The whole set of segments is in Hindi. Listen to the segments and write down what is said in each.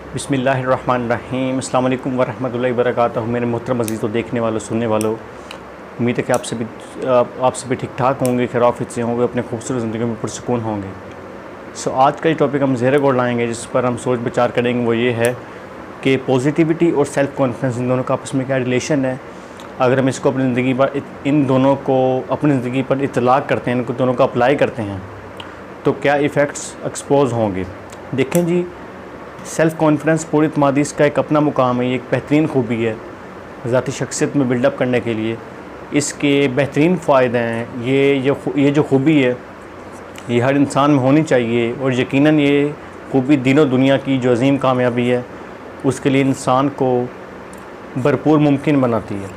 बिस्मिल्लाहिर्रहमानिर्रहीम। अस्सलाम वालेकुम वरहमतुल्लाहि वबरकातुहू। मेरे मोहतरम अज़ीज़ तो देखने वालों, सुनने वालों, उम्मीद है कि आप सभी ठीक ठाक होंगे, खैर से होंगे, अपने खूबसूरत ज़िंदगी में पुरसुकून होंगे। आज का जो टॉपिक हम ज़ेरे गौर लाएंगे, जिस पर हम सोच विचार करेंगे, वो ये है कि पॉजिटिविटी और सेल्फ़ कॉन्फिडेंस, इन दोनों का आपस में क्या रिलेशन है। अगर हम इसको अपनी ज़िंदगी पर, इन दोनों को अपनी ज़िंदगी पर इतलाक़ करते हैं, इनको दोनों को अप्लाई करते हैं, तो क्या इफ़ेक्ट्स एक्सपोज होंगे। देखें जी, सेल्फ़ कॉन्फिडेंस पूरी इत्मीनान का एक अपना मुकाम है। ये एक बेहतरीन खूबी है ज़ाती शख्सियत में बिल्डअप करने के लिए। इसके बेहतरीन फ़ायदे हैं। ये जो खूबी है, ये हर इंसान में होनी चाहिए, और यकीनन ये खूबी दीनों दुनिया की जो अज़ीम कामयाबी है, उसके लिए इंसान को भरपूर मुमकिन बनाती है।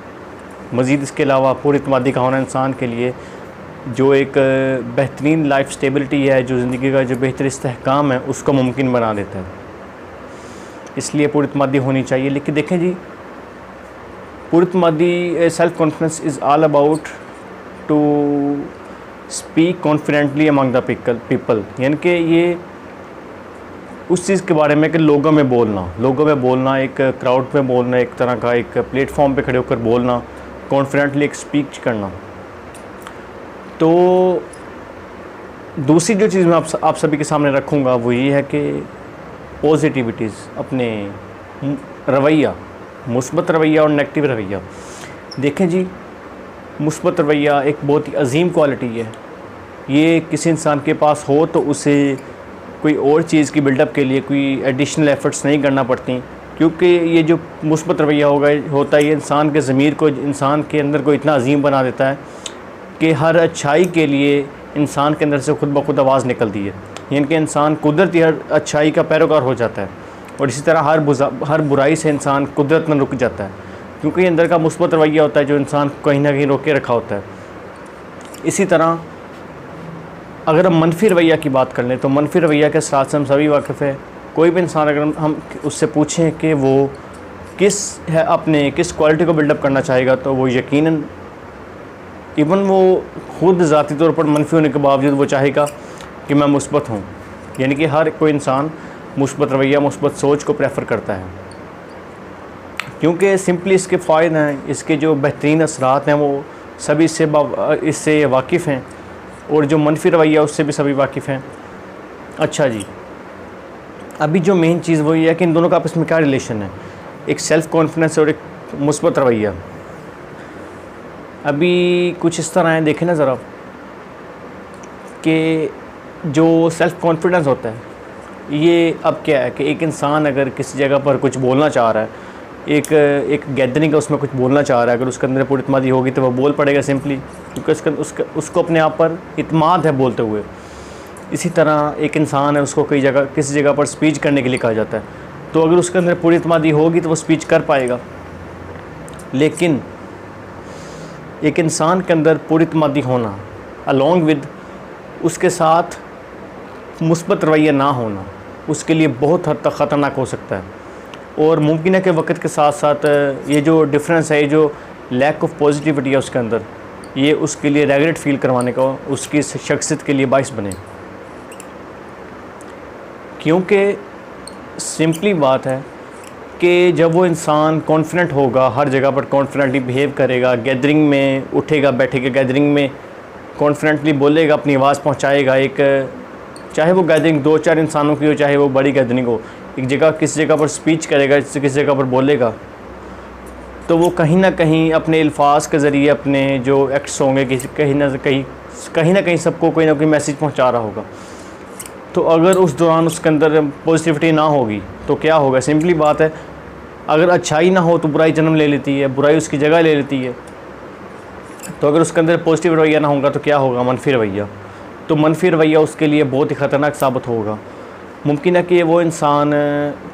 मज़ीद इसके अलावा पूरी इत्मीनान का होना इंसान के लिए जो एक बेहतरीन लाइफ स्टेबिलिटी है, जो ज़िंदगी का जो बेहतर इस्तेहकाम है, उसको मुमकिन बना देता है। इसलिए पूरी इत्मीनान होनी चाहिए। लेकिन देखें जी, पूरी इत्मीनान, self confidence is all about to speak confidently among the people, यानी कि ये उस चीज़ के बारे में कि लोगों में बोलना, एक क्राउड में बोलना, एक तरह का एक प्लेटफॉर्म पे खड़े होकर बोलना, कॉन्फिडेंटली एक स्पीच करना। तो दूसरी जो चीज़ मैं आप सभी के सामने रखूँगा वो ये है कि पॉजिटिविटीज़, अपने रवैया, मुस्बत रवैया और नेगेटिव रवैया। देखें जी, मुस्बत रवैया एक बहुत ही अजीम क्वालिटी है। ये किसी इंसान के पास हो तो उसे कोई और चीज़ की बिल्डअप के लिए कोई एडिशनल एफ़र्ट्स नहीं करना पड़ती, क्योंकि ये जो मुस्बत रवैया होता है, ये इंसान के ज़मीर को, इंसान के अंदर को इतना अजीम बना देता है कि हर अच्छाई के लिए इंसान के अंदर से खुद ब खुद आवाज़ निकलती है, यानी कि इंसान कुदरती हर अच्छाई का पैरोकार हो जाता है। और इसी तरह हर बुराई से इंसान कुदरत में रुक जाता है, क्योंकि अंदर का मुस्बत रवैया होता है जो इंसान को कहीं ना कहीं रोके रखा होता है। इसी तरह अगर हम मनफी रवैया की बात कर लें, तो मनफी रवैया के साथ से हम सभी वाकिफ़ है। कोई भी इंसान अगर हम उससे पूछें कि वो किस क्वालिटी को बिल्डअप करना चाहेगा, तो वो यकीनन इवन वो खुद ज़ाती तौर पर मनफी होने के बावजूद वो चाहेगा कि मैं मुस्बत हूँ। यानी कि हर कोई इंसान मुस्बत रवैया, मुस्बत सोच को प्रेफर करता है, क्योंकि सिंपली इसके फ़ायदे हैं, इसके जो बेहतरीन असरात हैं, वो सभी इससे वाकिफ़ हैं, और जो मनफी रवैया उससे भी सभी वाकिफ़ हैं। अच्छा जी, अभी जो मेन चीज़ वो ये है कि इन दोनों का आपस में क्या रिलेशन है, एक सेल्फ़ कॉन्फिडेंस और एक मुस्बत रवैया। अभी कुछ इस तरह है, देखें ना ज़रा, कि जो सेल्फ़ कॉन्फिडेंस होता है, ये अब क्या है कि एक इंसान अगर किसी जगह पर कुछ बोलना चाह रहा है, एक गैदरिंग का उसमें कुछ बोलना चाह रहा है, अगर उसके अंदर पूरी इत्मीनान होगी तो वो बोल पड़ेगा सिंपली, क्योंकि उसको अपने आप पर इत्मीनान है बोलते हुए। इसी तरह एक इंसान है, उसको किसी जगह पर स्पीच करने के लिए कहा जाता है, तो अगर उसके अंदर पूरी इत्मीनान होगी तो वो स्पीच कर पाएगा। लेकिन एक इंसान के अंदर पूरी इत्मीनान होना अलॉन्ग विद उसके साथ मुस्बत रवैया ना होना, उसके लिए बहुत हद तक ख़तरनाक हो सकता है। और मुमकिन है कि वक्त के साथ साथ ये जो डिफरेंस है, ये जो लैक ऑफ पॉजिटिविटी है उसके अंदर, ये उसके लिए रेगरेट फील करवाने का, उसकी शख्सियत के लिए बाइस बने। क्योंकि सिंपली बात है कि जब वो इंसान कॉन्फिडेंट होगा, हर जगह पर कॉन्फिडेंटली बिहेव करेगा, गैदरिंग में उठेगा बैठेगा, गैदरिंग में कॉन्फिडेंटली बोलेगा, अपनी आवाज़ पहुंचाएगा, चाहे वो गैदरिंग 2-4 इंसानों की हो, चाहे वो बड़ी गैदरिंग हो, किसी जगह पर स्पीच करेगा, किसी जगह पर बोलेगा, तो वो कहीं ना कहीं अपने अल्फाज के ज़रिए, अपने जो एक्ट्स होंगे, कहीं ना कहीं सबको कोई ना कोई मैसेज पहुंचा रहा होगा। तो अगर उस दौरान उसके अंदर पॉजिटिविटी ना होगी तो क्या होगा, सिंपली बात है, अगर अच्छाई ना हो तो बुराई जन्म ले लेती है, बुराई उसकी जगह ले लेती है। तो अगर उसके अंदर पॉजिटिव रवैया ना होगा तो क्या होगा, मनफी रवैया। तो मनफी रवैया उसके लिए बहुत ही ख़तरनाक साबित होगा। मुमकिन है कि वो इंसान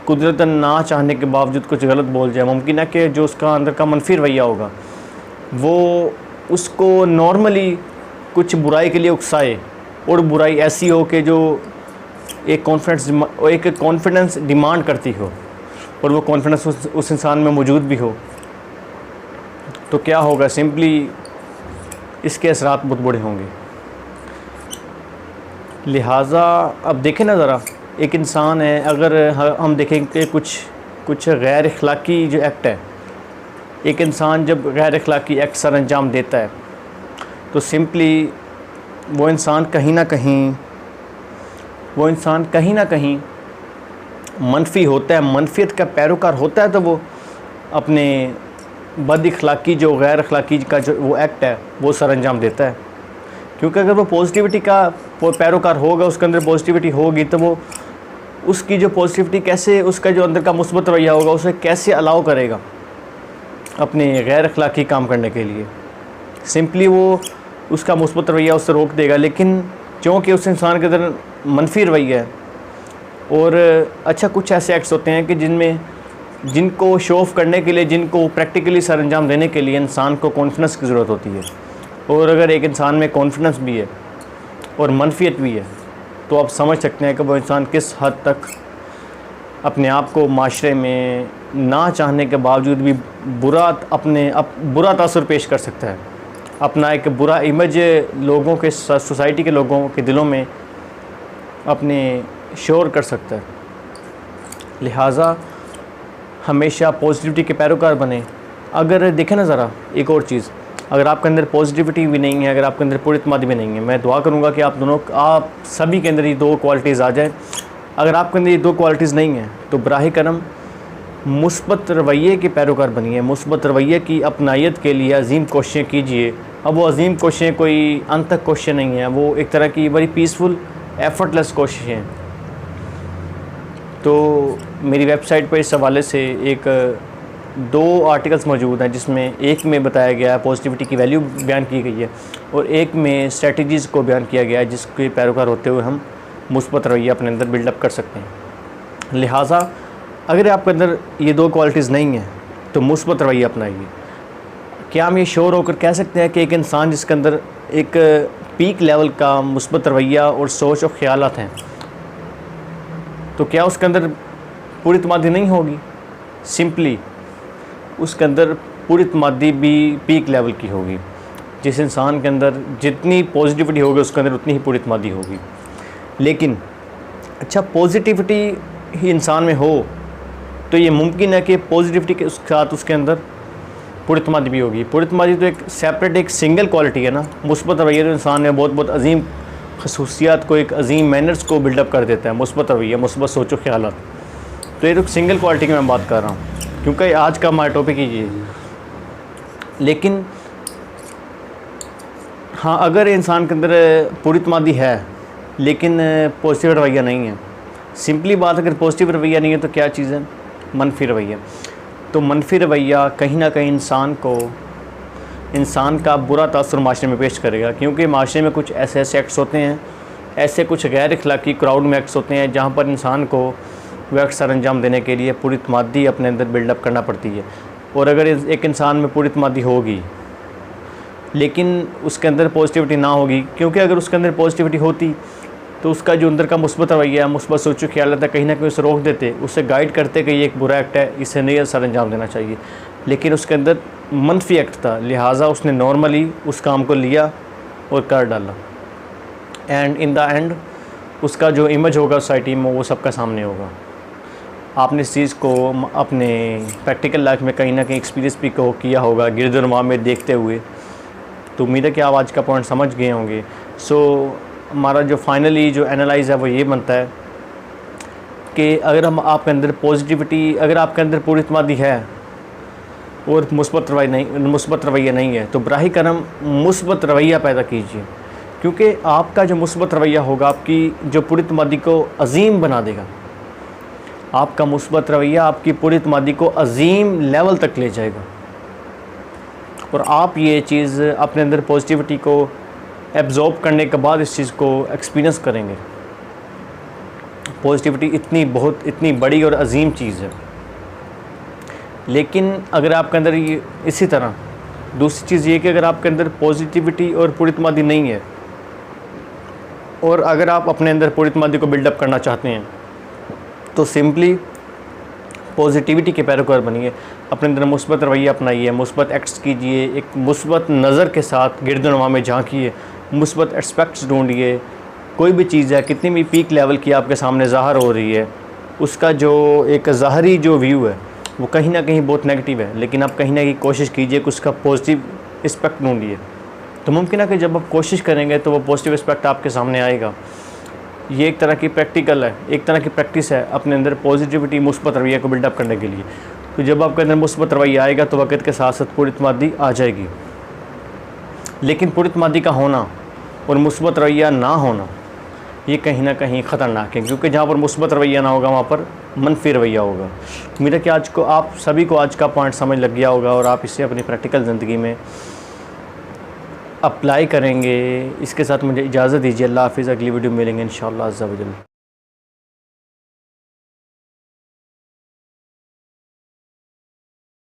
कुदरतन ना चाहने के बावजूद कुछ गलत बोल जाए। मुमकिन है कि जो उसका अंदर का मनफी रवैया होगा वो उसको नॉर्मली कुछ बुराई के लिए उकसाए, और बुराई ऐसी हो कि जो एक कॉन्फिडेंस डिमांड करती हो, और वो कॉन्फिडेंस उस इंसान में मौजूद भी हो, तो क्या होगा, सिंपली इसके असरात बहुत बड़े होंगे। लिहाजा अब देखें ना ज़रा एक इंसान है, अगर हम देखें कि कुछ गैर अखलाकी जो एक्ट है, एक इंसान जब गैर अखलाकी एक्ट सर अंजाम देता है तो सिंपली वो इंसान कहीं ना कहीं मनफी होता है, मनफियत का पैरोकार होता है। तो वो अपने बद अखलाकी जो गैर अखलाकी का जो वो एक्ट है वो सर अंजाम देता है। क्योंकि अगर वो पॉजिटिविटी का पैरोकार होगा, उसके अंदर पॉजिटिविटी होगी, तो वो उसकी जो पॉजिटिविटी कैसे, उसका जो अंदर का मुस्बत रवैया होगा उसे कैसे अलाउ करेगा अपने गैर अखलाकी काम करने के लिए। सिंपली वो उसका मुस्बत रवैया उससे रोक देगा। लेकिन क्योंकि उस इंसान के अंदर मनफी रवैया है, और अच्छा कुछ ऐसे एक्ट्स होते हैं कि जिनको शो ऑफ करने के लिए, जिनको प्रैक्टिकली सर अंजाम देने के लिए इंसान को कॉन्फिडेंस की ज़रूरत होती है। और अगर एक इंसान में कॉन्फिडेंस भी है और मनफियत भी है तो आप समझ सकते हैं कि वो इंसान किस हद तक अपने आप को माशरे में ना चाहने के बावजूद भी बुरा तासुर पेश कर सकता है, अपना एक बुरा इमेज लोगों के, सोसाइटी के लोगों के दिलों में अपने शोर कर सकता है। लिहाजा हमेशा पॉजिटिविटी के पैरोकार बने। अगर देखें ना ज़रा एक और चीज़, अगर आपके अंदर पॉजिटिविटी भी नहीं है, अगर आपके अंदर पुरइत्मादी भी नहीं है, मैं दुआ करूँगा कि आप सभी के अंदर ये दो क्वालिटीज़ आ जाए। अगर आपके अंदर ये दो क्वालिटीज़ नहीं हैं तो बराह करम मुस्बत रवैये के पैरोकार बनिए, मुस्बत रवैये की अपनायत के लिए अजीम कोशिशें कीजिए। अब वो अजीम कोशिशें कोई अनथक कोशिशें नहीं हैं, वो एक तरह की बड़ी पीसफुल एफर्टलेस कोशिशें हैं। तो मेरी वेबसाइट पर इस हवाले से दो आर्टिकल्स मौजूद हैं, जिसमें एक में बताया गया है पॉजिटिविटी की वैल्यू बयान की गई है, और एक में स्ट्रेटजीज़ को बयान किया गया है जिसके पैरोकार होते हुए हम मुस्बत रवैया अपने अंदर बिल्डअप कर सकते हैं। लिहाजा अगर आपके अंदर ये दो क्वालिटीज़ नहीं हैं तो मुस्बत रवैया अपनाइए। क्या हम ये श्योर होकर कह सकते हैं कि एक इंसान जिसके अंदर एक पीक लेवल का मुस्बत रवैया और सोच और ख़यालात हैं, तो क्या उसके अंदर पुरइत्मादी नहीं होगी? सिंपली उसके अंदर पुरइत्मादी भी पीक लेवल की होगी। जिस इंसान के अंदर जितनी पॉजिटिविटी होगी उसके अंदर उतनी ही पुरइत्मादी होगी। लेकिन अच्छा पॉजिटिविटी ही इंसान में हो तो ये मुमकिन है कि पॉजिटिविटी के साथ उसके अंदर पुरइत्मादी भी होगी। पुरइत्मादी तो एक सेपरेट, एक सिंगल क्वालिटी है ना। मुस्बत रवैया तो इंसान में बहुत अजीम खसूसियात को, एक अजीम मैनर्स को बिल्डअप कर देता है। मुस्बत रवैया, मुस्बत सोचो ख्यालात, तो ये तो सिंगल क्वालिटी की मैं बात कर रहा हूँ, क्योंकि आज का हमारा टॉपिक ही ये। लेकिन हाँ, अगर इंसान के अंदर पुरइत्मादी है लेकिन पॉजिटिव रवैया नहीं है, सिंपली बात, अगर पॉजिटिव रवैया नहीं है तो क्या चीज़ है? मनफी रवैया। तो मनफी रवैया कहीं ना कहीं इंसान का बुरा तासुर माशरे में पेश करेगा, क्योंकि माशरे में कुछ ऐसे एक्ट्स होते हैं, ऐसे कुछ गैर अखलाकी क्राउड में एक्ट्स होते हैं जहाँ पर इंसान को वह एक्ट सर अंजाम देने के लिए पुरइत्मादी अपने अंदर बिल्डअप करना पड़ती है। और अगर एक इंसान में पुरइत्मादी होगी लेकिन उसके अंदर पॉजिटिविटी ना होगी, क्योंकि अगर उसके अंदर पॉजिटिविटी होती तो उसका जो अंदर का मुस्बत रवैया, मुस्बत सोचो ख्याल था, कहीं ना कहीं उसे रोक देते, उसे गाइड करते कि ये एक बुरा एक्ट है, इसे नहीं सर अंजाम देना चाहिए। लेकिन उसके अंदर मनफी एक्ट था, लिहाजा उसने नॉर्मली उस काम को लिया और कर डाला, एंड इन द एंड उसका जो इमेज होगा सोसाइटी में वो सबका सामने होगा। आपने इस चीज़ को अपने प्रैक्टिकल लाइफ में कहीं ना कहीं एक्सपीरियंस भी किया होगा गिरदोनवा में देखते हुए। तो उम्मीद है कि आप आज का पॉइंट समझ गए होंगे। सो हमारा जो फाइनली जो एनालाइज़ है वो ये बनता है कि अगर आपके अंदर पॉजिटिविटी, अगर आपके अंदर पुरइत्मादी है और मुस्बत रवैया नहीं है तो बराह करम मुस्बत रवैया पैदा कीजिए, क्योंकि आपका जो मुस्बत रवैया होगा आपकी जो पुरइत्मादी को अजीम बना देगा। आपका मुस्बत रवैया आपकी पुरइत्मादी को अजीम लेवल तक ले जाएगा, और आप ये चीज़ अपने अंदर पॉजिटिविटी को एब्जॉर्ब करने के बाद इस चीज़ को एक्सपीरियंस करेंगे। पॉजिटिविटी इतनी बड़ी और अजीम चीज़ है। लेकिन अगर आपके अंदर ये, इसी तरह दूसरी चीज़ ये कि अगर आपके अंदर पॉजिटिविटी और पुरइत्मादी नहीं है, और अगर आप अपने अंदर पुरइत्मादी को बिल्डअप करना चाहते हैं तो सिंपली पॉजिटिविटी के पैरोकार बनिए, अपने अंदर मुस्बत रवैया अपनाइए, मुस्बत एक्ट्स कीजिए, एक मुस्बत नज़र के साथ गिरदोनवा में झांकिए, मुस्बत एस्पेक्ट्स ढूंढिए, कोई भी चीज़ है कितनी भी पीक लेवल की आपके सामने ज़ाहिर हो रही है, उसका जो एक ज़ाहरी जो व्यू है वो कहीं ना कहीं बहुत नेगेटिव है, लेकिन आप कहीं ना कहीं कोशिश कीजिए कि उसका पॉजिटिव एस्पेक्ट ढूंढिए। तो मुमकिन है कि जब आप कोशिश करेंगे तो वो पॉजिटिव एस्पेक्ट आपके सामने आएगा। ये एक तरह की प्रैक्टिकल है, एक तरह की प्रैक्टिस है अपने अंदर पॉजिटिविटी, मुस्बत रवैया को बिल्डअप करने के लिए। तो जब आपके अंदर मुस्बत रवैया आएगा तो वक़्त के साथ साथ पुरइत्मादी आ जाएगी। लेकिन पुरइत्मादी का होना और मुस्बत रवैया ना होना ये कहीं ना कहीं ख़तरनाक है, क्योंकि जहाँ पर मुस्बत रवैया ना होगा वहाँ पर मनफी रवैया होगा। उम्मीद है कि आज को आप सभी को आज का पॉइंट समझ लग गया होगा और आप इसे अपनी प्रैक्टिकल ज़िंदगी में अप्लाई करेंगे। इसके साथ मुझे इजाज़त दीजिए। अल्लाह हाफ़िज़। अगली वीडियो में मिलेंगे इंशाअल्लाह अज़्ज़ा वजल।